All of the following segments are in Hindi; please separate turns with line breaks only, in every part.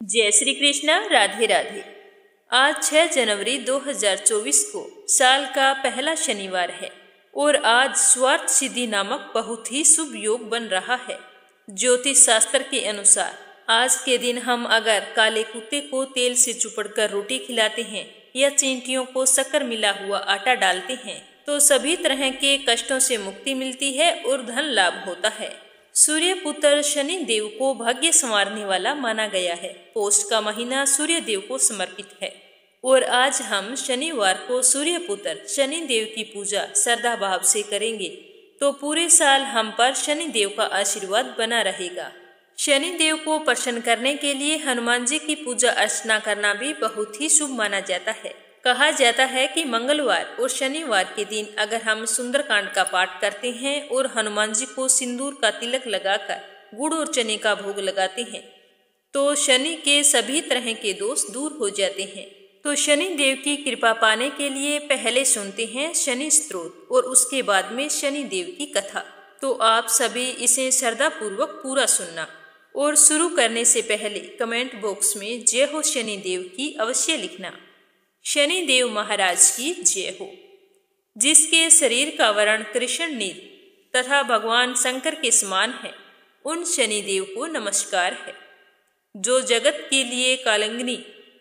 जय श्री कृष्ण। राधे राधे। आज 6 जनवरी 2024 को साल का पहला शनिवार है और आज स्वार्थ सिद्धि नामक बहुत ही शुभ योग बन रहा है। ज्योतिष शास्त्र के अनुसार आज के दिन हम अगर काले कुत्ते को तेल से चुपड़कर रोटी खिलाते हैं या चींटियों को शक्कर मिला हुआ आटा डालते हैं तो सभी तरह के कष्टों से मुक्ति मिलती है और धन लाभ होता है। सूर्य पुत्र शनि देव को भाग्य संवारने वाला माना गया है। पौष का महीना सूर्य देव को समर्पित है और आज हम शनिवार को सूर्य पुत्र शनि देव की पूजा श्रद्धा भाव से करेंगे तो पूरे साल हम पर शनि देव का आशीर्वाद बना रहेगा। शनि देव को प्रसन्न करने के लिए हनुमान जी की पूजा अर्चना करना भी बहुत ही शुभ माना जाता है। कहा जाता है कि मंगलवार और शनिवार के दिन अगर हम सुंदरकांड का पाठ करते हैं और हनुमान जी को सिंदूर का तिलक लगाकर गुड़ और चने का भोग लगाते हैं तो शनि के सभी तरह के दोष दूर हो जाते हैं। तो शनि देव की कृपा पाने के लिए पहले सुनते हैं शनि स्तोत्र और उसके बाद में शनि देव की कथा। तो आप सभी इसे श्रद्धा पूर्वक पूरा सुनना और शुरू करने से पहले कमेंट बॉक्स में जय हो शनि देव की अवश्य लिखना। शनि देव महाराज की जय हो। जिसके शरीर का वर्ण कृष्ण नील तथा भगवान शंकर के समान है उन शनि देव को नमस्कार है। जो जगत के लिए कालंगनी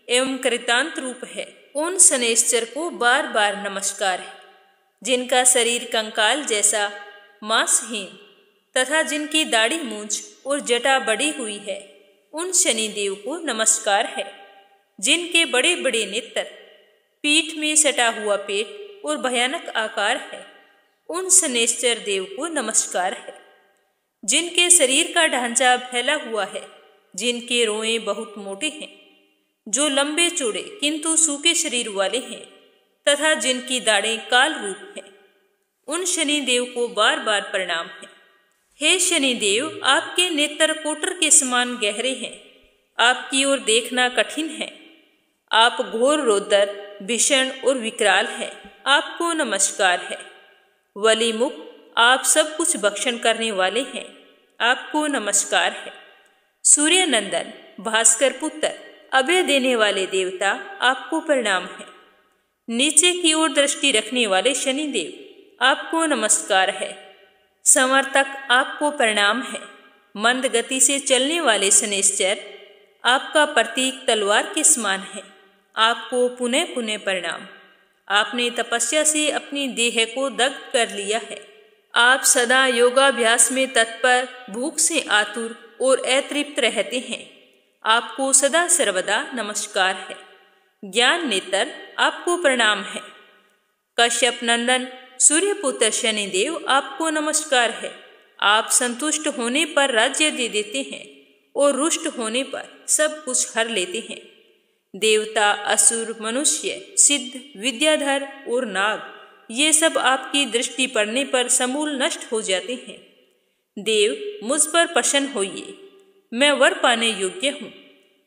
एवं कृतांत रूप है उन शनैश्चर को बार बार नमस्कार है। जिनका शरीर कंकाल जैसा मांसहीन तथा जिनकी दाढ़ी मूंछ और जटा बड़ी हुई है उन शनि देव को नमस्कार है। जिनके बड़े बड़े नेत्र, पीठ में सटा हुआ पेट और भयानक आकार है उन शनैश्चर देव को नमस्कार है। जिनके शरीर का ढांचा फैला हुआ है, जिनके रोए बहुत मोटे हैं, जो लंबे चौड़े किंतु सूखे शरीर वाले हैं तथा जिनकी दाढ़ें काल रूप हैं उन शनि देव को बार बार प्रणाम है। हे शनि देव, आपके नेत्र कोटर के समान गहरे हैं, आपकी ओर देखना कठिन है। आप घोर रौद्र, भीषण और विकराल है, आपको नमस्कार है। वली मुख, आप सब कुछ भक्षण करने वाले हैं, आपको नमस्कार है। सूर्य नंदन, भास्कर पुत्र, अभय देने वाले देवता, आपको प्रणाम है। नीचे की ओर दृष्टि रखने वाले शनि देव, आपको नमस्कार है। संवर्तक, आपको प्रणाम है। मंद गति से चलने वाले शनैश्चर, आपका प्रतीक तलवार के समान है, आपको पुनः पुनः प्रणाम। आपने तपस्या से अपनी देह को दग्ध कर लिया है। आप सदा योगाभ्यास में तत्पर, भूख से आतुर और अतृप्त रहते हैं, आपको सदा सर्वदा नमस्कार है। ज्ञान नेत्र, आपको प्रणाम है। कश्यप नंदन सूर्यपुत्र शनिदेव, आपको नमस्कार है। आप संतुष्ट होने पर राज्य दे देते हैं और रुष्ट होने पर सब कुछ हर लेते हैं। देवता, असुर, मनुष्य, सिद्ध, विद्याधर और नाग, ये सब आपकी दृष्टि पड़ने पर समूल नष्ट हो जाते हैं। देव, मुझ पर प्रसन्न होइए, मैं वर पाने योग्य हूँ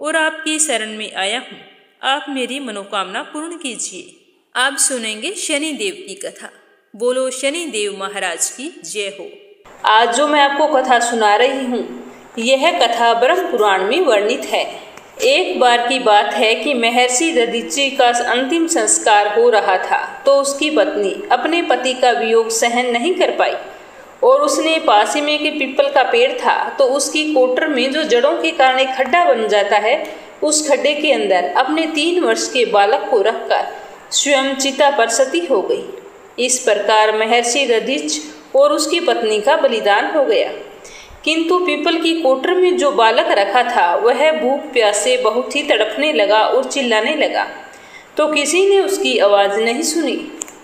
और आपकी शरण में आया हूँ, आप मेरी मनोकामना पूर्ण कीजिए। आप सुनेंगे शनि देव की कथा। बोलो शनि देव महाराज की जय हो। आज जो मैं आपको कथा सुना रही हूँ यह कथा ब्रह्म पुराण में वर्णित है। एक बार की बात है कि महर्षि दधीचि का अंतिम संस्कार हो रहा था तो उसकी पत्नी अपने पति का वियोग सहन नहीं कर पाई और उसने पास ही में के पीपल का पेड़ था तो उसकी कोटर में जो जड़ों के कारण एक खड्डा बन जाता है उस खड्डे के अंदर अपने 3 वर्ष के बालक को रखकर स्वयं चिता पर सती हो गई। इस प्रकार महर्षि दधीच और उसकी पत्नी का बलिदान हो गया। किंतु पीपल की कोटर में जो बालक रखा था वह भूख प्यास से बहुत ही तड़पने लगा और चिल्लाने लगा तो किसी ने उसकी आवाज़ नहीं सुनी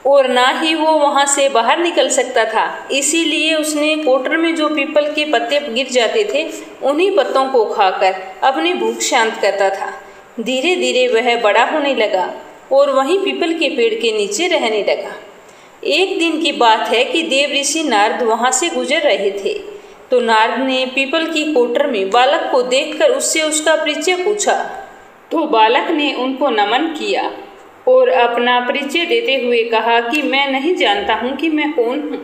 और ना ही वो वहाँ से बाहर निकल सकता था। इसीलिए उसने कोटर में जो पीपल के पत्ते गिर जाते थे उन्हीं पत्तों को खाकर अपनी भूख शांत करता था। धीरे धीरे वह बड़ा होने लगा और वहीं पीपल के पेड़ के नीचे रहने लगा। एक दिन की बात है कि देव ऋषि नारद वहाँ से गुजर रहे थे तो नारद ने पीपल की कोटर में बालक को देखकर उससे उसका परिचय पूछा तो बालक ने उनको नमन किया और अपना परिचय देते हुए कहा कि मैं नहीं जानता हूँ कि मैं कौन हूँ।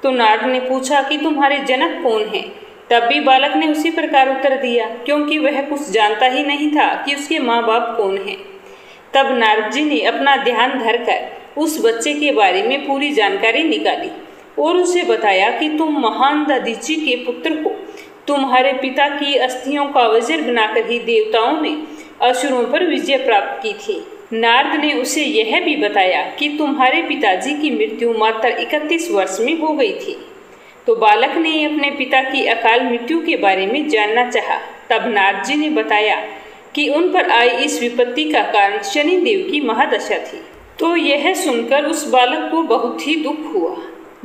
तो नारद ने पूछा कि तुम्हारे जनक कौन हैं
तब भी बालक ने उसी प्रकार उत्तर दिया, क्योंकि वह कुछ जानता ही नहीं था कि उसके माँ बाप कौन हैं। तब नारद जी ने अपना ध्यान धरकर उस बच्चे के बारे में पूरी जानकारी निकाली और उसे बताया कि तुम महान दधीचि के पुत्र हो। तुम्हारे पिता की अस्थियों का वज्र बनाकर ही देवताओं ने असुरों पर विजय प्राप्त की थी। नारद ने उसे यह भी बताया कि तुम्हारे पिताजी की मृत्यु मात्र 31 वर्ष में हो गई थी। तो बालक ने अपने पिता की अकाल मृत्यु के बारे में जानना चाहा। तब नारद जी ने बताया कि उन पर आई इस विपत्ति का कारण शनि देव की महादशा थी। तो यह सुनकर उस बालक को बहुत ही दुख हुआ।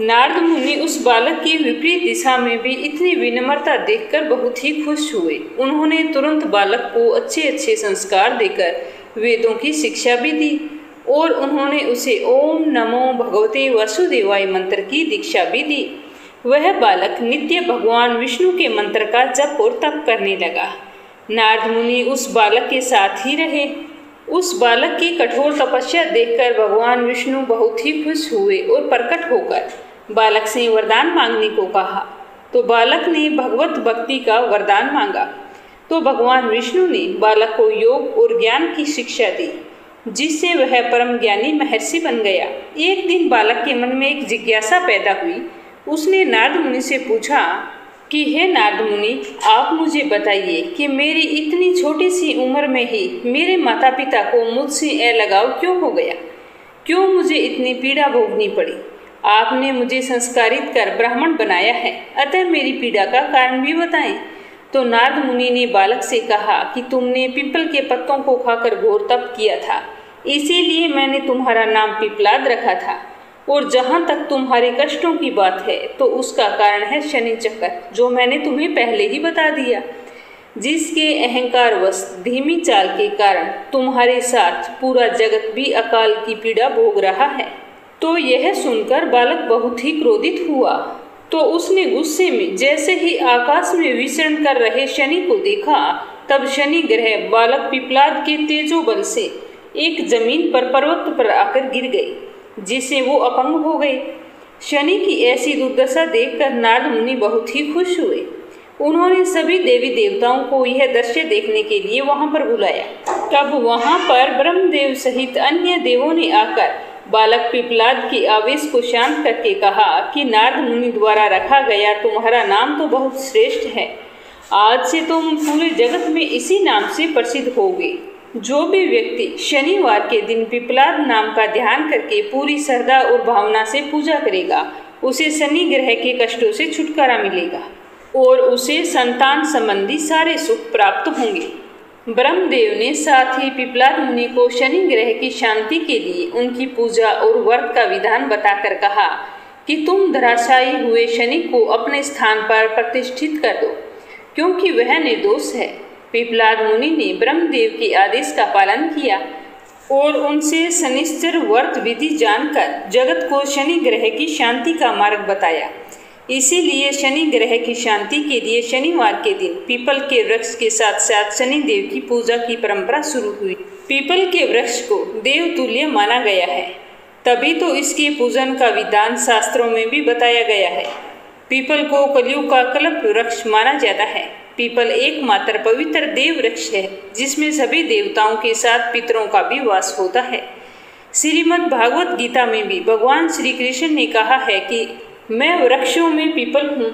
नारद मुनि उस बालक की विपरीत दिशा में भी इतनी विनम्रता देखकर बहुत ही खुश हुए। उन्होंने तुरंत बालक को अच्छे अच्छे संस्कार देकर वेदों की शिक्षा भी दी और उन्होंने उसे ओम नमो भगवते वासुदेवाय मंत्र की दीक्षा भी दी। वह बालक नित्य भगवान विष्णु के मंत्र का जप और तप करने लगा। नारद मुनि उस बालक के साथ ही रहे। उस बालक की कठोर तपस्या देखकर भगवान विष्णु बहुत ही खुश हुए और प्रकट होकर बालक से वरदान मांगने को कहा। तो बालक ने भगवत भक्ति का वरदान मांगा। तो भगवान विष्णु ने बालक को योग और ज्ञान की शिक्षा दी, जिससे वह परम ज्ञानी महर्षि बन गया। एक दिन बालक के मन में एक जिज्ञासा पैदा हुई। उसने नारद मुनि से पूछा कि हे नारद मुनि, आप मुझे बताइए कि मेरी इतनी छोटी सी उम्र में ही मेरे माता पिता को मुझसे अलगाव क्यों हो गया, क्यों मुझे इतनी पीड़ा भोगनी पड़ी। आपने मुझे संस्कारित कर ब्राह्मण बनाया है, अतः मेरी पीड़ा का कारण भी बताएं। तो नारद मुनि ने बालक से कहा कि तुमने पीपल के पत्तों को खाकर घोर तप किया था, इसीलिए मैंने तुम्हारा नाम पिपलाद रखा था। और जहाँ तक तुम्हारे कष्टों की बात है तो उसका कारण है शनि चक्र, जो मैंने तुम्हें पहले ही बता दिया, जिसके अहंकारवश धीमी चाल के कारण तुम्हारे साथ पूरा जगत भी अकाल की पीड़ा भोग रहा है। तो यह सुनकर बालक बहुत ही क्रोधित हुआ। तो उसने गुस्से में जैसे ही आकाश में विचरण कर रहे शनि को देखा, तब शनि ग्रह बालक पिपलाद के तेजो बल से एक जमीन पर पर्वत पर आकर गिर गई, जिससे वो अपंग हो गए। शनि की ऐसी दुर्दशा देखकर नारद मुनि बहुत ही खुश हुए। उन्होंने सभी देवी देवताओं को यह दृश्य देखने के लिए वहां पर बुलाया। तब वहां पर ब्रह्मदेव सहित अन्य देवों ने आकर बालक पिपलाद के आवेश को शांत करके कहा कि नारद मुनि द्वारा रखा गया तुम्हारा नाम तो बहुत श्रेष्ठ है। आज से तुम पूरे जगत में इसी नाम से प्रसिद्ध होगे। जो भी व्यक्ति शनिवार के दिन पिपलाद नाम का ध्यान करके पूरी श्रद्धा और भावना से पूजा करेगा, उसे शनि ग्रह के कष्टों से छुटकारा मिलेगा और उसे संतान संबंधी सारे सुख प्राप्त होंगे। ब्रह्मदेव ने साथ ही पिपलाद मुनि को शनि ग्रह की शांति के लिए उनकी पूजा और व्रत का विधान बताकर कहा कि तुम धराशायी हुए शनि को अपने स्थान पर प्रतिष्ठित कर दो, क्योंकि वह निर्दोष है। पिपलाद मुनि ने ब्रह्मदेव के आदेश का पालन किया और उनसे शनिश्चर व्रत विधि जानकर जगत को शनि ग्रह की शांति का मार्ग बताया। इसीलिए शनि ग्रह की शांति के लिए शनिवार के दिन पीपल के वृक्ष के साथ साथ शनि देव की पूजा की परंपरा शुरू हुई। पीपल के वृक्ष को देव तुल्य माना गया है, तभी तो इसके पूजन का विधान शास्त्रों में भी बताया गया है। पीपल को कलयुग का कल्प वृक्ष माना जाता है। पीपल एकमात्र पवित्र देव वृक्ष है जिसमें सभी देवताओं के साथ पितरों का भी वास होता है। श्रीमद् भागवत गीता में भी भगवान श्री कृष्ण ने कहा है कि मैं वृक्षों में पीपल हूँ।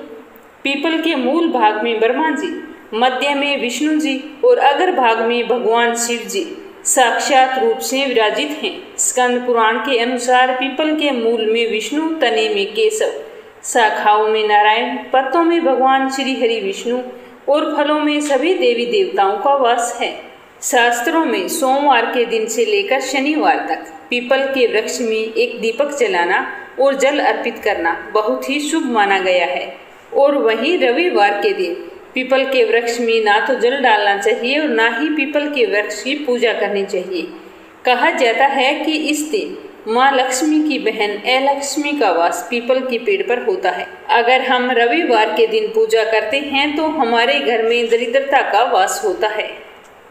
पीपल के मूल भाग में ब्रह्मा जी, मध्य में विष्णु जी और अगर भाग में भगवान शिव जी साक्षात रूप से विराजित हैं। स्कंद पुराण के अनुसार पीपल के मूल में विष्णु, तने में केशव, शाखाओं में नारायण, पत्तों में भगवान श्री हरि विष्णु और फलों में सभी देवी देवताओं का वास है। शास्त्रों में सोमवार के दिन से लेकर शनिवार तक पीपल के वृक्ष में एक दीपक जलाना और जल अर्पित करना बहुत ही शुभ माना गया है। और वहीं रविवार के दिन पीपल के वृक्ष में ना तो जल डालना चाहिए और ना ही पीपल के वृक्ष की पूजा करनी चाहिए। कहा जाता है कि इस दिन माँ लक्ष्मी की बहन अलक्ष्मी का वास पीपल के पेड़ पर होता है। अगर हम रविवार के दिन पूजा करते हैं तो हमारे घर में दरिद्रता का वास होता है।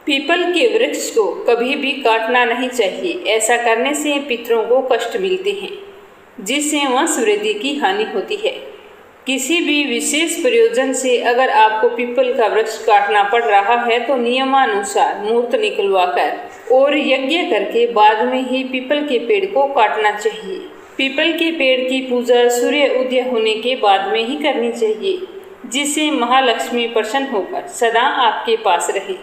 पीपल के वृक्ष को कभी भी काटना नहीं चाहिए। ऐसा करने से पितरों को कष्ट मिलते हैं, जिससे वंश वृद्धि की हानि होती है। किसी भी विशेष प्रयोजन से अगर आपको पीपल का वृक्ष काटना पड़ रहा है तो नियमानुसार मुहूर्त निकलवाकर और यज्ञ करके बाद में ही पीपल के पेड़ को काटना चाहिए। पीपल के पेड़ की पूजा सूर्य उदय होने के बाद में ही करनी चाहिए, जिससे महालक्ष्मी प्रसन्न होकर सदा आपके पास रहे।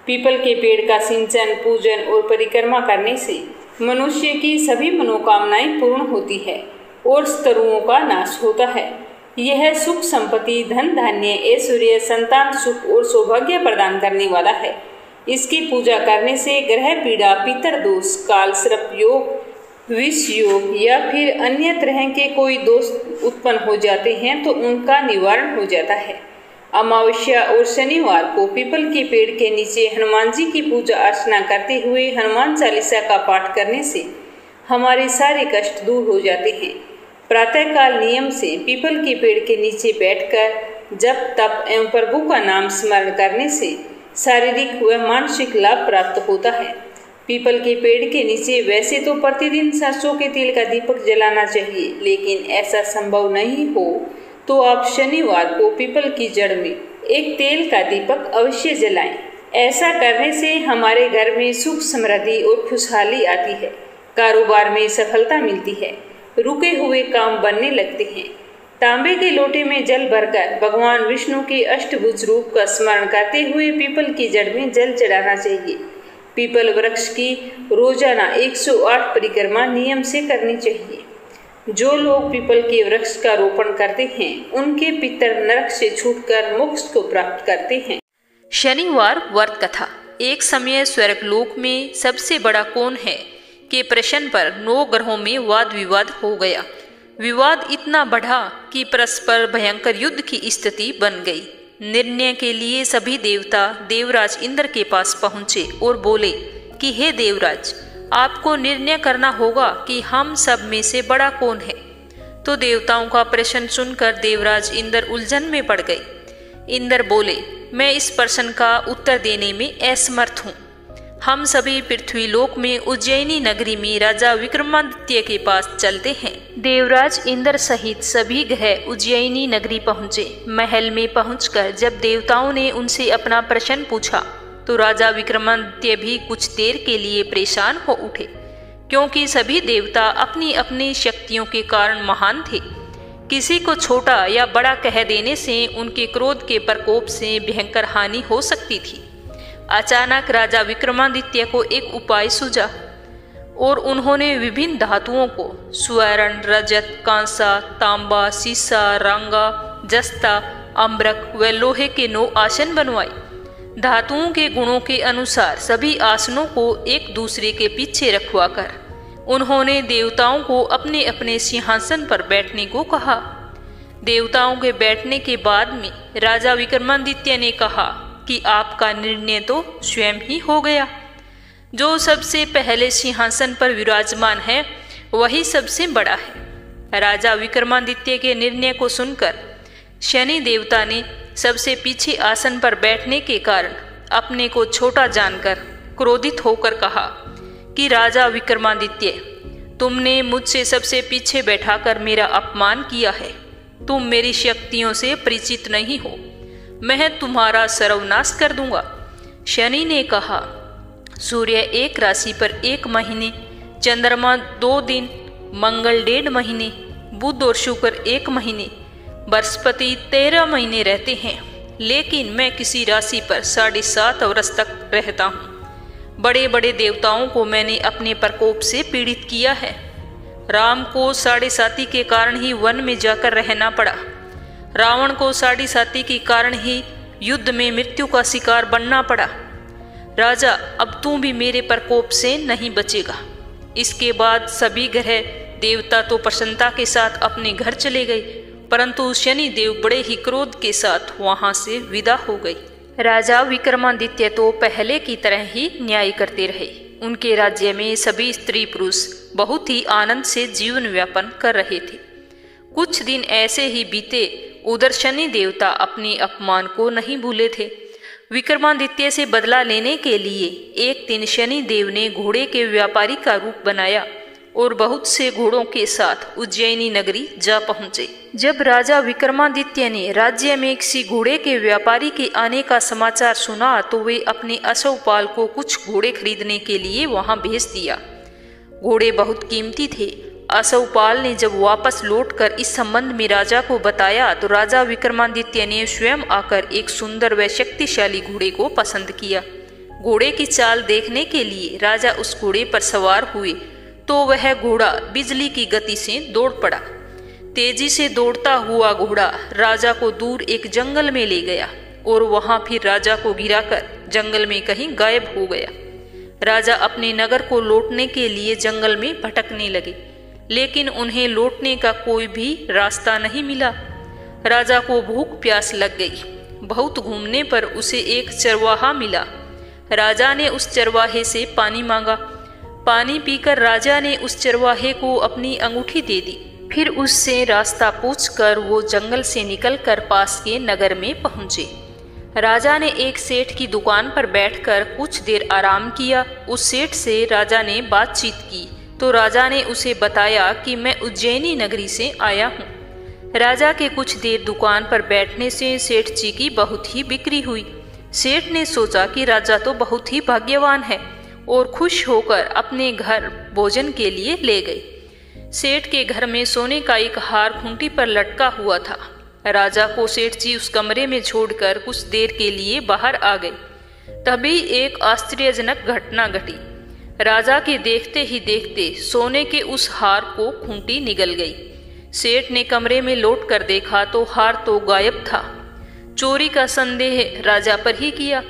पीपल के पेड़ का सिंचन, पूजन और परिक्रमा करने से मनुष्य की सभी मनोकामनाएं पूर्ण होती है और शत्रुओं का नाश होता है। यह सुख, संपत्ति, धन धान्य, ऐश्वर्य, संतान सुख और सौभाग्य प्रदान करने वाला है। इसकी पूजा करने से ग्रह पीड़ा, पितर दोष, काल सर्प योग, विष योग या फिर अन्य तरह के कोई दोष उत्पन्न हो जाते हैं तो उनका निवारण हो जाता है। अमावस्या और शनिवार को पीपल के पेड़ के नीचे हनुमान जी की पूजा अर्चना करते हुए हनुमान चालीसा का पाठ करने से हमारे सारे कष्ट दूर हो जाते हैं। प्रातःकाल नियम से पीपल के पेड़ के नीचे बैठकर जप, तप एवं प्रभु का नाम स्मरण करने से शारीरिक व मानसिक लाभ प्राप्त होता है। पीपल के पेड़ के नीचे वैसे तो प्रतिदिन सरसों के तेल का दीपक जलाना चाहिए, लेकिन ऐसा संभव नहीं हो तो आप शनिवार को पीपल की जड़ में एक तेल का दीपक अवश्य जलाएं। ऐसा करने से हमारे घर में सुख, समृद्धि और खुशहाली आती है। कारोबार में सफलता मिलती है, रुके हुए काम बनने लगते हैं। तांबे के लोटे में जल भरकर भगवान विष्णु के अष्टभुज रूप का स्मरण करते हुए पीपल की जड़ में जल चढ़ाना चाहिए। पीपल वृक्ष की रोजाना 108 परिक्रमा नियम से करनी चाहिए। जो लोग पीपल के वृक्ष का रोपण करते हैं उनके पितर नरक से छूटकर मोक्ष को प्राप्त करते हैं।
शनिवार व्रत कथा। एक समय स्वर्गलोक में सबसे बड़ा कौन है के प्रश्न पर 9 ग्रहों में वाद विवाद हो गया। विवाद इतना बढ़ा कि परस्पर भयंकर युद्ध की स्थिति बन गई। निर्णय के लिए सभी देवता देवराज इंद्र के पास पहुंचे और बोले कि हे देवराज, आपको निर्णय करना होगा कि हम सब में से बड़ा कौन है। तो देवताओं का प्रश्न सुनकर देवराज इंद्र उलझन में पड़ गए। इंद्र बोले, मैं इस प्रश्न का उत्तर देने में असमर्थ हूँ। हम सभी पृथ्वीलोक में उज्जैनी नगरी में राजा विक्रमादित्य के पास चलते हैं। देवराज इंद्र सहित सभी ग्रह उज्जैनी नगरी पहुँचे। महल में पहुंचकर जब देवताओं ने उनसे अपना प्रश्न पूछा तो राजा विक्रमादित्य भी कुछ देर के लिए परेशान हो उठे, क्योंकि सभी देवता अपनी अपनी शक्तियों के कारण महान थे। किसी को छोटा या बड़ा कह देने से उनके क्रोध के प्रकोप से भयंकर हानि हो सकती थी। अचानक राजा विक्रमादित्य को एक उपाय सूझा और उन्होंने विभिन्न धातुओं को स्वर्ण, रजत, कांसा, तांबा, सीसा, रंगा, जस्ता, अम्बरक व लोहे के 9 आसन बनवाए। धातुओं के गुणों के अनुसार सभी आसनों को एक दूसरे के पीछे रखवाकर उन्होंने देवताओं को अपने अपने सिंहासन पर बैठने को कहा। देवताओं के बैठने के बाद में राजा विक्रमादित्य ने कहा कि आपका निर्णय तो स्वयं ही हो गया। जो सबसे पहले सिंहासन पर विराजमान है वही सबसे बड़ा है। राजा विक्रमादित्य के निर्णय को सुनकर शनि देवता ने सबसे पीछे आसन पर बैठने के कारण अपने को छोटा जानकर क्रोधित होकर कहा कि राजा विक्रमादित्य, तुमने मुझसे सबसे पीछे बैठाकर मेरा अपमान किया है। तुम मेरी शक्तियों से परिचित नहीं हो, मैं तुम्हारा सर्वनाश कर दूंगा। शनि ने कहा, सूर्य 1 राशि पर 1 महीने, चंद्रमा 2 दिन, मंगल 1.5 महीने, बुध और शुक्र 1 महीने, बृहस्पति 13 महीने रहते हैं, लेकिन मैं किसी राशि पर 7.5 वर्ष तक रहता हूँ। बड़े बड़े देवताओं को मैंने अपने प्रकोप से पीड़ित किया है। राम को 7.5 के कारण ही वन में जाकर रहना पड़ा। रावण को 7.5 के कारण ही युद्ध में मृत्यु का शिकार बनना पड़ा। राजा, अब तू भी मेरे प्रकोप से नहीं बचेगा। इसके बाद सभी ग्रह देवता तो प्रसन्नता के साथ अपने घर चले गए, परंतु शनि देव बड़े ही क्रोध के साथ वहां से विदा हो गए। राजा विक्रमादित्य तो पहले की तरह ही न्याय करते रहे। उनके राज्य में सभी स्त्री पुरुष बहुत ही आनंद से जीवन व्यापन कर रहे थे। कुछ दिन ऐसे ही बीते, उधर शनि देवता अपने अपमान को नहीं भूले थे। विक्रमादित्य से बदला लेने के लिए एक दिन शनि देव ने घोड़े के व्यापारी का रूप बनाया और बहुत से घोड़ों के साथ उज्जैनी नगरी जा पहुंचे। जब राजा विक्रमादित्य ने राज्य में किसी घोड़े के व्यापारी के आने का समाचार सुना तो वे अपने अश्वपाल को कुछ घोड़े खरीदने के लिए वहां भेज दिया। घोड़े बहुत कीमती थे। अश्वपाल ने जब वापस लौटकर इस संबंध में राजा को बताया तो राजा विक्रमादित्य ने स्वयं आकर एक सुंदर व शक्तिशाली घोड़े को पसंद किया। घोड़े की चाल देखने के लिए राजा उस घोड़े पर सवार हुए तो वह घोड़ा बिजली की गति से दौड़ पड़ा। तेजी से दौड़ता हुआ घोड़ा राजा को दूर एक जंगल में ले गया और वहां फिर राजा को गिराकर जंगल में कहीं गायब हो गया। राजा अपने नगर को लौटने के लिए जंगल में भटकने लगे, लेकिन उन्हें लौटने का कोई भी रास्ता नहीं मिला। राजा को भूख प्यास लग गई। बहुत घूमने पर उसे एक चरवाहा मिला। राजा ने उस चरवाहे से पानी मांगा। पानी पीकर राजा ने उस चरवाहे को अपनी अंगूठी दे दी। फिर उससे रास्ता पूछकर वो जंगल से निकलकर पास के नगर में पहुंचे। राजा ने एक सेठ की दुकान पर बैठकर कुछ देर आराम किया। उस सेठ से राजा ने बातचीत की तो राजा ने उसे बताया कि मैं उज्जैनी नगरी से आया हूँ। राजा के कुछ देर दुकान पर बैठने से सेठ जी की बहुत ही बिक्री हुई। सेठ ने सोचा कि राजा तो बहुत ही भाग्यवान है और खुश होकर अपने घर भोजन के लिए ले गए। सेठ के घर में सोने का एक हार खूंटी पर लटका हुआ था। राजा को सेठ जी उस कमरे में छोड़कर कुछ देर के लिए बाहर आ गए। तभी एक आश्चर्यजनक घटना घटी। राजा के देखते ही देखते सोने के उस हार को खूंटी निगल गई। सेठ ने कमरे में लौट कर देखा तो हार तो गायब था। चोरी का संदेह राजा पर ही किया,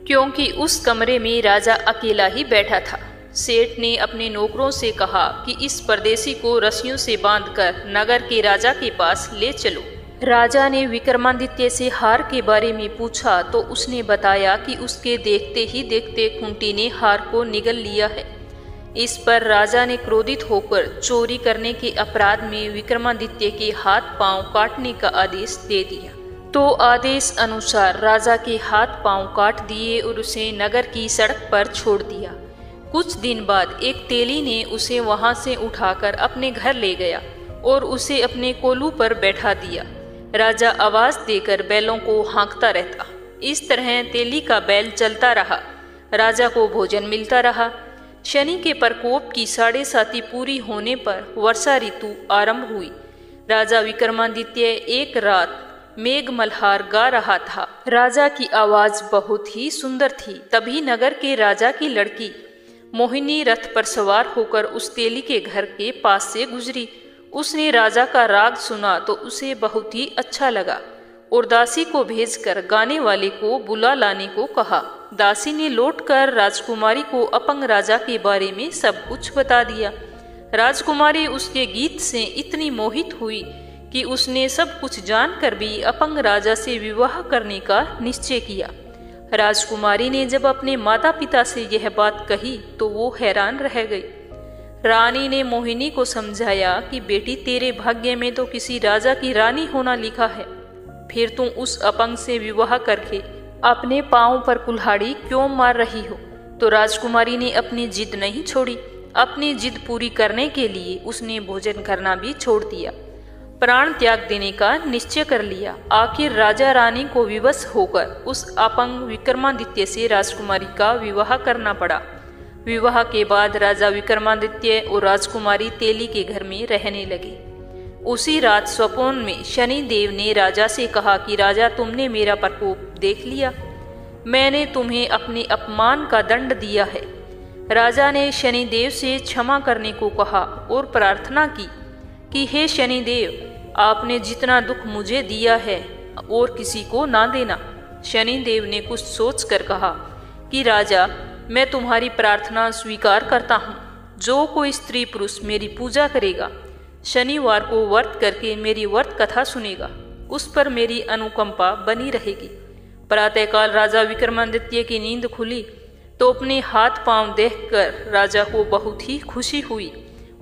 क्योंकि उस कमरे में राजा अकेला ही बैठा था। सेठ ने अपने नौकरों से कहा कि इस परदेसी को रस्सियों से बांधकर नगर के राजा के पास ले चलो। राजा ने विक्रमादित्य से हार के बारे में पूछा तो उसने बताया कि उसके देखते ही देखते खूंटी ने हार को निगल लिया है। इस पर राजा ने क्रोधित होकर चोरी करने के अपराध में विक्रमादित्य के हाथ पांव काटने का आदेश दे दिया। तो आदेश अनुसार राजा के हाथ पांव काट दिए और उसे नगर की सड़क पर छोड़ दिया। कुछ दिन बाद एक तेली ने उसे वहां से उठाकर अपने घर ले गया और उसे अपने कोलू पर बैठा दिया। राजा आवाज देकर बैलों को हाँकता रहता। इस तरह तेली का बैल चलता रहा। राजा को भोजन मिलता रहा। शनि के प्रकोप की 7.5 पूरी होने पर वर्षा ऋतु आरंभ हुई। राजा विक्रमादित्य एक रात मेघ मल्हार गा रहा था। राजा की आवाज बहुत ही सुंदर थी। तभी नगर के राजा की लड़की मोहिनी रथ पर सवार होकर उस तेली के घर के पास से गुजरी। उसने राजा का राग सुना तो उसे बहुत ही अच्छा लगा और दासी को भेजकर गाने वाले को बुला लाने को कहा। दासी ने लौटकर राजकुमारी को अपंग राजा के बारे में सब कुछ बता दिया। राजकुमारी उसके गीत से इतनी मोहित हुई कि उसने सब कुछ जानकर भी अपंग राजा से विवाह करने का निश्चय किया। राजकुमारी ने जब अपने माता पिता से यह बात कही तो वो हैरान रह गई। रानी ने मोहिनी को समझाया कि बेटी, तेरे भाग्य में तो किसी राजा की रानी होना लिखा है, फिर तुम उस अपंग से विवाह करके अपने पांव पर कुल्हाड़ी क्यों मार रही हो। तो राजकुमारी ने अपनी जिद नहीं छोड़ी। अपनी जिद पूरी करने के लिए उसने भोजन करना भी छोड़ दिया, प्राण त्याग देने का निश्चय कर लिया। आखिर राजा रानी को विवश होकर उस अपंग विक्रमादित्य से राजकुमारी का विवाह करना पड़ा। विवाह के बाद राजा विक्रमादित्य और राजकुमारी तेली के घर में रहने लगे। उसी रात स्वप्न में शनि देव ने राजा से कहा कि राजा, तुमने मेरा प्रकोप देख लिया। मैंने तुम्हें अपने अपमान का दंड दिया है। राजा ने शनि देव से क्षमा करने को कहा और प्रार्थना की कि हे शनि देव, आपने जितना दुख मुझे दिया है और किसी को ना देना। शनि देव ने कुछ सोचकर कहा कि राजा, मैं तुम्हारी प्रार्थना स्वीकार करता हूँ। जो कोई स्त्री पुरुष मेरी पूजा करेगा, शनिवार को व्रत करके मेरी व्रत कथा सुनेगा, उस पर मेरी अनुकंपा बनी रहेगी। प्रातःकाल राजा विक्रमादित्य की नींद खुली तो अपने हाथ पांव देखकर राजा को बहुत ही खुशी हुई।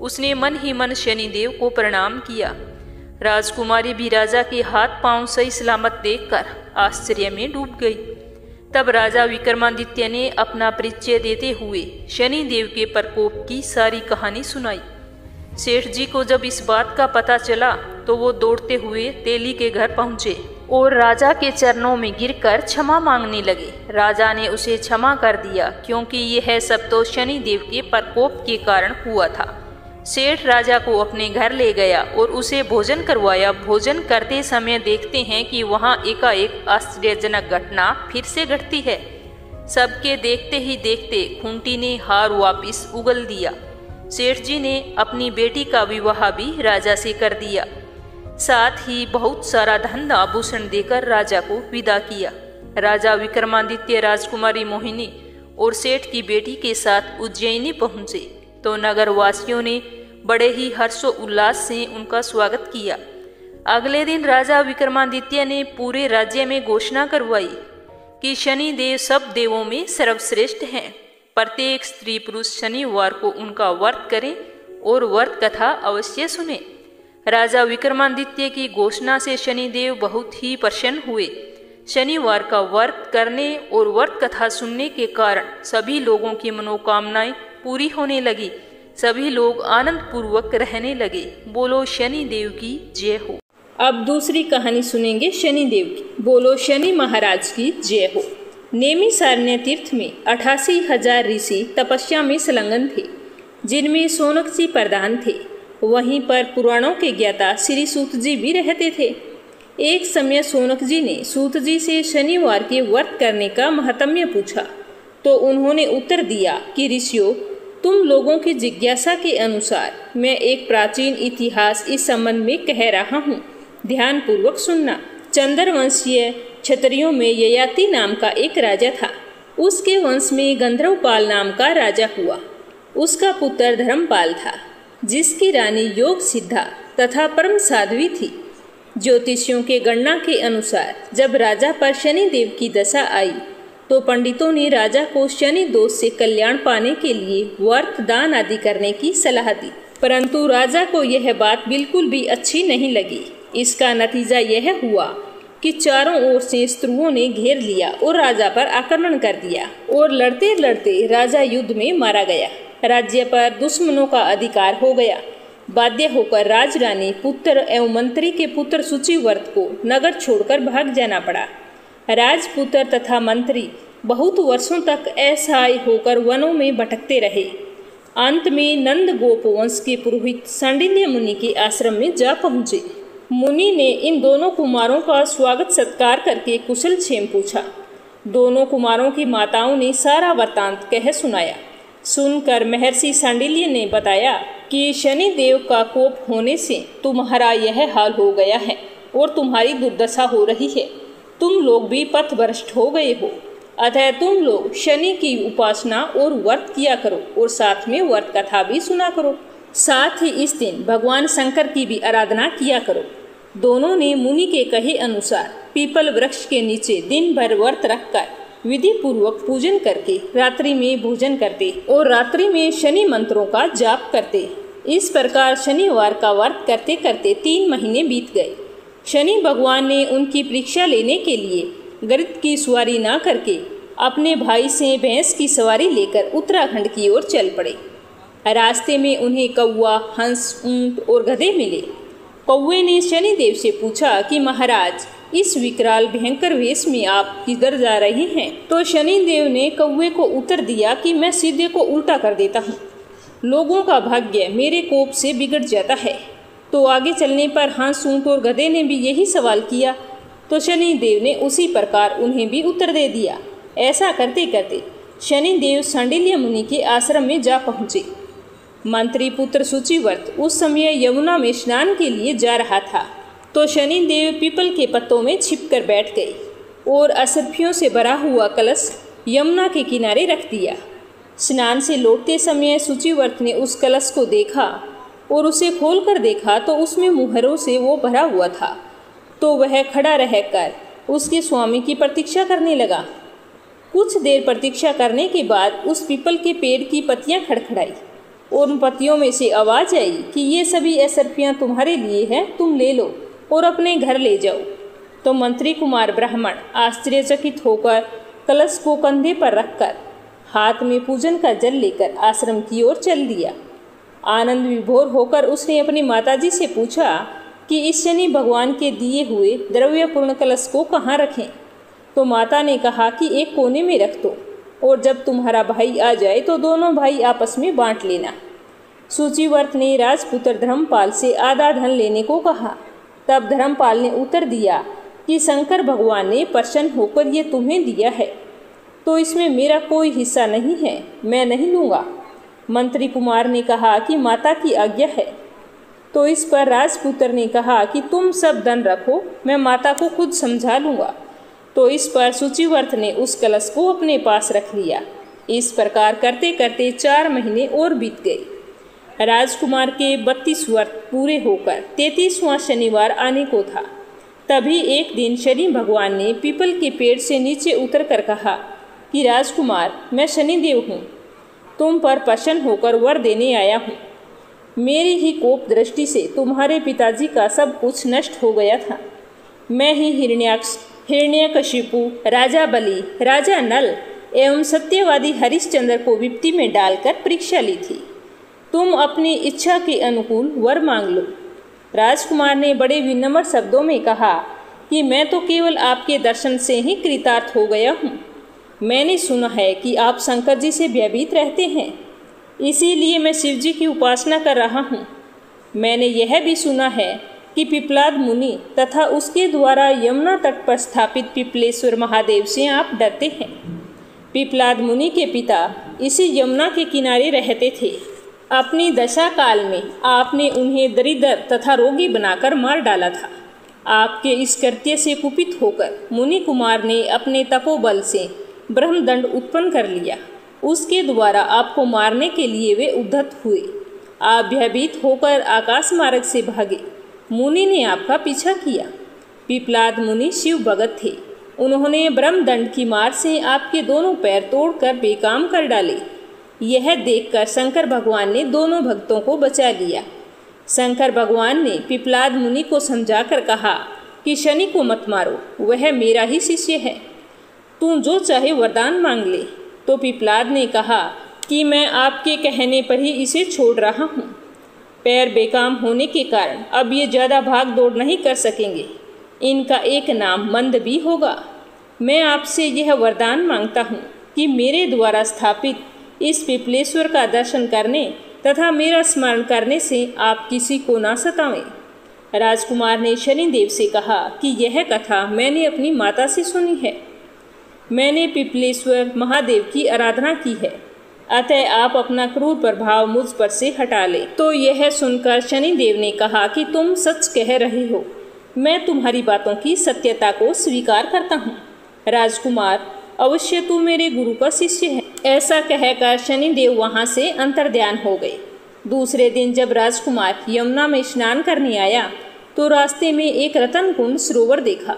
उसने मन ही मन शनिदेव को प्रणाम किया। राजकुमारी भी राजा के हाथ पांव सही सलामत देखकर आश्चर्य में डूब गई। तब राजा विक्रमादित्य ने अपना परिचय देते हुए शनिदेव के प्रकोप की सारी कहानी सुनाई। सेठ जी को जब इस बात का पता चला तो वो दौड़ते हुए तेली के घर पहुंचे और राजा के चरणों में गिरकर क्षमा मांगने लगे। राजा ने उसे क्षमा कर दिया क्योंकि यह सब तो शनि देव के प्रकोप के कारण हुआ था। सेठ राजा को अपने घर ले गया और उसे भोजन करवाया। भोजन करते समय देखते हैं कि वहाँ एकाएक आश्चर्यजनक घटना फिर से घटती है। सबके देखते ही देखते खूंटी ने हार वापिस उगल दिया। सेठ जी ने अपनी बेटी का विवाह भी राजा से कर दिया, साथ ही बहुत सारा धन आभूषण देकर राजा को विदा किया। राजा विक्रमादित्य राजकुमारी मोहिनी और सेठ की बेटी के साथ उज्जैनी पहुंचे तो नगर वासियों ने बड़े ही हर्षोल्लास से उनका स्वागत किया। अगले दिन राजा विक्रमादित्य ने पूरे राज्य में घोषणा करवाई कि शनि देव सब देवों में सर्वश्रेष्ठ हैं। प्रत्येक स्त्री पुरुष शनिवार को उनका व्रत करें और व्रत कथा अवश्य सुने। राजा विक्रमादित्य की घोषणा से शनिदेव बहुत ही प्रसन्न हुए। शनिवार का व्रत करने और व्रत कथा सुनने के कारण सभी लोगों की मनोकामनाएं पूरी होने लगी। सभी लोग आनंद पूर्वक रहने लगे। बोलो शनि देव की जय हो।
अब दूसरी कहानी सुनेंगे शनि देव की। बोलो शनि महाराज की जय हो। नेमिषारण्य तीर्थ में 88,000 ऋषि तपस्या में संलग्न थे, जिनमें शौनक जी प्रधान थे। वहीं पर पुराणों के ज्ञाता श्री सूत जी भी रहते थे। एक समय शौनक जी ने सूत जी से शनिवार के व्रत करने का महत्म्य पूछा तो उन्होंने उत्तर दिया कि ऋषियों, तुम लोगों की जिज्ञासा के अनुसार मैं एक प्राचीन इतिहास इस संबंध में कह रहा हूँ, ध्यान पूर्वक सुनना। चंद्रवंशीय क्षत्रियों में ययाति नाम का एक राजा था। उसके वंश में गंधर्वपाल नाम का राजा हुआ। उसका पुत्र धर्मपाल था, जिसकी रानी योग सिद्धा तथा परम साध्वी थी। ज्योतिषियों के गणना के अनुसार जब राजा पर शनि देव की दशा आई तो पंडितों ने राजा को शनि दोष से कल्याण पाने के लिए व्रत दान आदि करने की सलाह दी, परंतु राजा को यह बात बिल्कुल भी अच्छी नहीं लगी। इसका नतीजा यह हुआ कि चारों ओर से शत्रुओं ने घेर लिया और राजा पर आक्रमण कर दिया और लड़ते लड़ते राजा युद्ध में मारा गया। राज्य पर दुश्मनों का अधिकार हो गया। बाध्य होकर राजरानी, पुत्र एवं मंत्री के पुत्र सूचिव्रत को नगर छोड़कर भाग जाना पड़ा। राजपुत्र तथा मंत्री बहुत वर्षों तक असहाय होकर वनों में भटकते रहे। अंत में नंद गोप वंश के पुरोहित सांडिल्य मुनि के आश्रम में जा पहुँचे। मुनि ने इन दोनों कुमारों का स्वागत सत्कार करके कुशल क्षेम पूछा। दोनों कुमारों की माताओं ने सारा वृत्तांत कह सुनाया। सुनकर महर्षि सांडिल्य ने बताया कि शनि देव का कोप होने से तुम्हारा यह हाल हो गया है और तुम्हारी दुर्दशा हो रही है। तुम लोग भी पथभ्रष्ट हो गए हो, अतः तुम लोग शनि की उपासना और व्रत किया करो और साथ में व्रत कथा भी सुना करो। साथ ही इस दिन भगवान शंकर की भी आराधना किया करो। दोनों ने मुनि के कहे अनुसार पीपल वृक्ष के नीचे दिन भर व्रत रखकर विधि पूर्वक पूजन करके रात्रि में भोजन करते और रात्रि में शनि मंत्रों का जाप करते। इस प्रकार शनिवार का व्रत करते करते 3 महीने बीत गए। शनि भगवान ने उनकी परीक्षा लेने के लिए गरुड़ की सवारी न करके अपने भाई से भैंस की सवारी लेकर उत्तराखंड की ओर चल पड़े। रास्ते में उन्हें कौवा, हंस, ऊंट और गधे मिले। कौवे ने शनिदेव से पूछा कि महाराज, इस विकराल भयंकर वेश में आप किधर जा रहे हैं? तो शनिदेव ने कौवे को उत्तर दिया कि मैं सीधे को उल्टा कर देता हूँ। लोगों का भाग्य मेरे कोप से बिगड़ जाता है। तो आगे चलने पर हंस, ऊंट और गधे ने भी यही सवाल किया तो शनिदेव ने उसी प्रकार उन्हें भी उत्तर दे दिया। ऐसा करते करते शनिदेव सांडिल्य मुनि के आश्रम में जा पहुँचे। मंत्री पुत्र सूचिव्रत उस समय यमुना में स्नान के लिए जा रहा था तो शनिदेव पीपल के पत्तों में छिपकर बैठ गए और असरफियों से भरा हुआ कलश यमुना के किनारे रख दिया। स्नान से लौटते समय सूचिव्रत ने उस कलश को देखा और उसे खोलकर देखा तो उसमें मुहरों से वो भरा हुआ था। तो वह खड़ा रहकर उसके स्वामी की प्रतीक्षा करने लगा। कुछ देर प्रतीक्षा करने के बाद उस पीपल के पेड़ की पत्तियां खड़खड़ाई और उन पत्तियों में से आवाज आई कि ये सभी असरफियां तुम्हारे लिए हैं, तुम ले लो और अपने घर ले जाओ। तो मंत्री कुमार ब्राह्मण आश्चर्यचकित होकर कलश को कंधे पर रखकर हाथ में पूजन का जल लेकर आश्रम की ओर चल दिया। आनंद विभोर होकर उसने अपनी माताजी से पूछा कि इस शनि भगवान के दिए हुए द्रव्यपूर्ण कलश को कहाँ रखें। तो माता ने कहा कि एक कोने में रख दो, और जब तुम्हारा भाई आ जाए तो दोनों भाई आपस में बांट लेना। सूचिव्रत ने राजपुत्र धर्मपाल से आधा धन लेने को कहा। तब धर्मपाल ने उत्तर दिया कि शंकर भगवान ने प्रसन्न होकर ये तुम्हें दिया है, तो इसमें मेरा कोई हिस्सा नहीं है, मैं नहीं लूँगा। मंत्री कुमार ने कहा कि माता की आज्ञा है। तो इस पर राजपुत्र ने कहा कि तुम सब धन रखो, मैं माता को खुद समझा लूँगा। तो इस पर सूचिव्रत ने उस कलश को अपने पास रख लिया। इस प्रकार करते करते 4 महीने और बीत गए। राजकुमार के 32 वर्ष पूरे होकर 33वां शनिवार आने को था। तभी एक दिन शनि भगवान ने पीपल के पेड़ से नीचे उतरकर कहा कि राजकुमार, मैं शनिदेव हूँ, तुम पर प्रसन्न होकर वर देने आया हूँ। मेरी ही कोप दृष्टि से तुम्हारे पिताजी का सब कुछ नष्ट हो गया था। मैं ही हिरण्यकशिपु, राजा बलि, राजा नल एवं सत्यवादी हरिश्चंद्र को विपत्ति में डालकर परीक्षा ली थी। तुम अपनी इच्छा के अनुकूल वर मांग लो। राजकुमार ने बड़े विनम्र शब्दों में कहा कि मैं तो केवल आपके दर्शन से ही कृतार्थ हो गया हूँ। मैंने सुना है कि आप शंकर जी से भयभीत रहते हैं, इसीलिए मैं शिव जी की उपासना कर रहा हूँ। मैंने यह भी सुना है कि पिपलाद मुनि तथा उसके द्वारा यमुना तट पर स्थापित पिपलेश्वर महादेव से आप डरते हैं। पिपलाद मुनि के पिता इसी यमुना के किनारे रहते थे। अपनी दशा काल में आपने उन्हें दरिद्र तथा रोगी बनाकर मार डाला था। आपके इस कृत्य से कुपित होकर मुनि कुमार ने अपने तपोबल से ब्रह्मदंड उत्पन्न कर लिया। उसके द्वारा आपको मारने के लिए वे उद्धत हुए। आप भयभीत होकर आकाश मार्ग से भागे। मुनि ने आपका पीछा किया। पिपलाद मुनि शिव भगत थे। उन्होंने ब्रह्मदंड की मार से आपके दोनों पैर तोड़कर बेकाम कर डाले। यह देखकर शंकर भगवान ने दोनों भक्तों को बचा लिया। शंकर भगवान ने पिपलाद मुनि को समझाकर कहा कि शनि को मत मारो, वह मेरा ही शिष्य है, तू जो चाहे वरदान मांग ले। तो पिपलाद ने कहा कि मैं आपके कहने पर ही इसे छोड़ रहा हूँ। पैर बेकाम होने के कारण अब ये ज़्यादा भाग दौड़ नहीं कर सकेंगे। इनका एक नाम मंद भी होगा। मैं आपसे यह वरदान मांगता हूँ कि मेरे द्वारा स्थापित इस पिपलेश्वर का दर्शन करने तथा मेरा स्मरण करने से आप किसी को ना सतावें। राजकुमार ने शनिदेव से कहा कि यह कथा मैंने अपनी माता से सुनी है। मैंने पिपलेश्वर महादेव की आराधना की है, अतः आप अपना क्रूर प्रभाव मुझ पर से हटा ले। तो यह सुनकर शनिदेव ने कहा कि तुम सच कह रहे हो, मैं तुम्हारी बातों की सत्यता को स्वीकार करता हूँ। राजकुमार, अवश्य तू मेरे गुरु का शिष्य है। ऐसा कहकर शनिदेव वहाँ से अंतर्ध्यान हो गए। दूसरे दिन जब राजकुमार यमुना में स्नान करने आया तो रास्ते में एक रतन कुंड सरोवर देखा,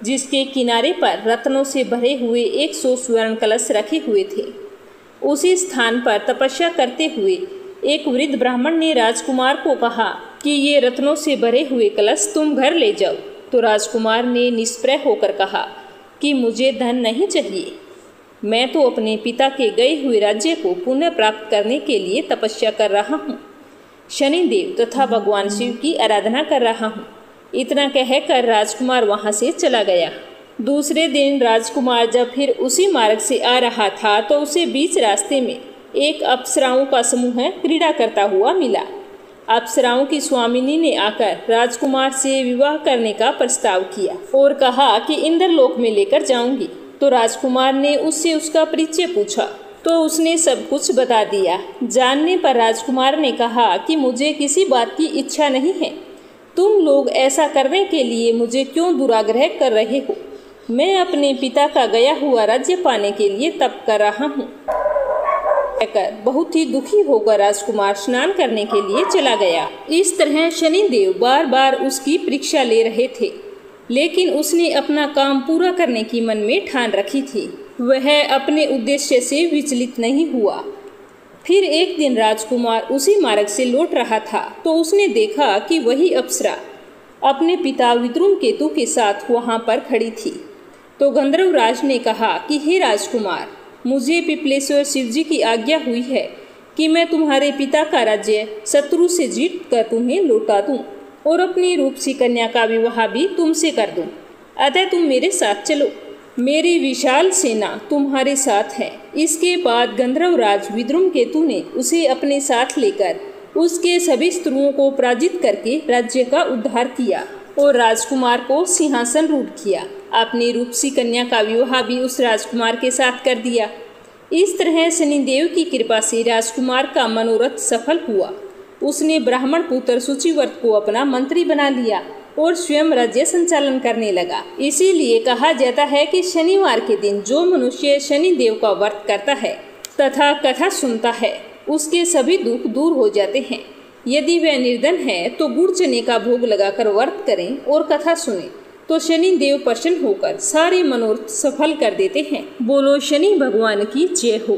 जिसके किनारे पर रत्नों से भरे हुए 100 स्वर्ण कलश रखे हुए थे। उसी स्थान पर तपस्या करते हुए एक वृद्ध ब्राह्मण ने राजकुमार को कहा कि ये रत्नों से भरे हुए कलश तुम घर ले जाओ। तो राजकुमार ने निष्प्रय होकर कहा कि मुझे धन नहीं चाहिए, मैं तो अपने पिता के गए हुए राज्य को पुनः प्राप्त करने के लिए तपस्या कर रहा हूँ, शनिदेव तथा भगवान शिव की आराधना कर रहा हूँ। इतना कहकर राजकुमार वहाँ से चला गया। दूसरे दिन राजकुमार जब फिर उसी मार्ग से आ रहा था तो उसे बीच रास्ते में एक अप्सराओं का समूह क्रीड़ा करता हुआ मिला। अप्सराओं की स्वामिनी ने आकर राजकुमार से विवाह करने का प्रस्ताव किया और कहा कि इंद्रलोक में लेकर जाऊंगी। तो राजकुमार ने उससे उसका परिचय पूछा तो उसने सब कुछ बता दिया। जानने पर राजकुमार ने कहा कि मुझे किसी बात की इच्छा नहीं है, तुम लोग ऐसा करने के लिए मुझे क्यों दुराग्रह कर रहे हो। मैं अपने पिता का गया हुआ राज्य पाने के लिए तप कर रहा हूँ। बहुत ही दुखी होकर राजकुमार स्नान करने के लिए चला गया। इस तरह शनिदेव बार बार उसकी परीक्षा ले रहे थे, लेकिन उसने अपना काम पूरा करने की मन में ठान रखी थी। वह अपने उद्देश्य से विचलित नहीं हुआ। फिर एक दिन राजकुमार उसी मार्ग से लौट रहा था तो उसने देखा कि वही अप्सरा अपने पिता विद्रुम केतु के साथ वहां पर खड़ी थी। तो गंधर्वराज ने कहा कि हे राजकुमार, मुझे पिपलेश्वर शिवजी की आज्ञा हुई है कि मैं तुम्हारे पिता का राज्य शत्रु से जीत कर तुम्हें लौटा दूं और अपनी रूपसी कन्या का विवाह भी तुमसे कर दूं। अतः तुम मेरे साथ चलो, मेरी विशाल सेना तुम्हारे साथ है। इसके बाद गंधर्वराज विद्रुमकेतु ने उसे अपने साथ लेकर उसके सभी शत्रुओं को पराजित करके राज्य का उद्धार किया और राजकुमार को सिंहासन रूढ़ किया। अपनी रूपसी कन्या का विवाह भी उस राजकुमार के साथ कर दिया। इस तरह शनिदेव की कृपा से राजकुमार का मनोरथ सफल हुआ। उसने ब्राह्मण पुत्र सूचिव्रत को अपना मंत्री बना लिया और स्वयं राज्य संचालन करने लगा। इसीलिए कहा जाता है कि शनिवार के दिन जो मनुष्य शनिदेव का व्रत करता है तथा कथा सुनता है, उसके सभी दुख दूर हो जाते हैं। यदि वह निर्धन है तो गुड़ चने का भोग लगाकर व्रत करें और कथा सुने तो शनि देव प्रसन्न होकर सारे मनोरथ सफल कर देते हैं। बोलो शनि भगवान की जय हो।